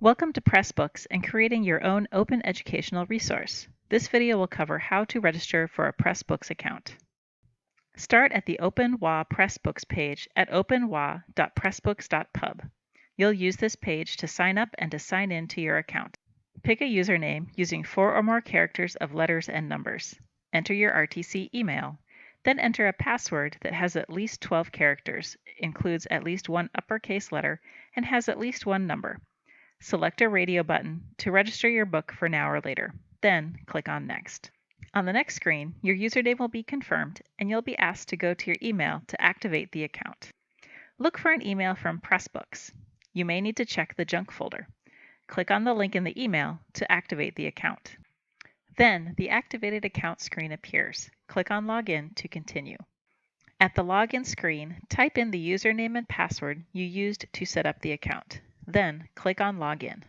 Welcome to Pressbooks and creating your own open educational resource. This video will cover how to register for a Pressbooks account. Start at the openwa Pressbooks page at openwa.pressbooks.pub. You'll use this page to sign up and to sign in to your account. Pick a username using 4 or more characters of letters and numbers. Enter your RTC email. Then enter a password that has at least 12 characters, includes at least one uppercase letter, and has at least one number. Select a radio button to register your book for now or later. Then click on Next. On the next screen, your username will be confirmed and you'll be asked to go to your email to activate the account. Look for an email from Pressbooks. You may need to check the junk folder. Click on the link in the email to activate the account. Then the activated account screen appears. Click on Login to continue. At the login screen, type in the username and password you used to set up the account. Then click on Login.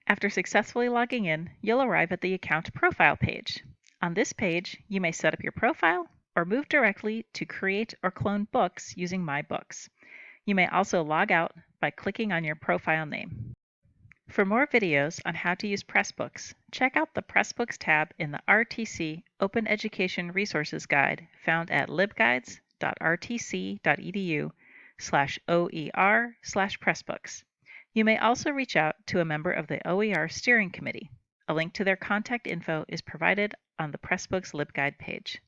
After successfully logging in, you'll arrive at the account profile page. On this page, you may set up your profile or move directly to create or clone books using My Books. You may also log out by clicking on your profile name. For more videos on how to use Pressbooks, check out the Pressbooks tab in the RTC Open Education Resources Guide found at libguides.rtc.edu/OER/Pressbooks. You may also reach out to a member of the OER Steering Committee. A link to their contact info is provided on the Pressbooks LibGuide page.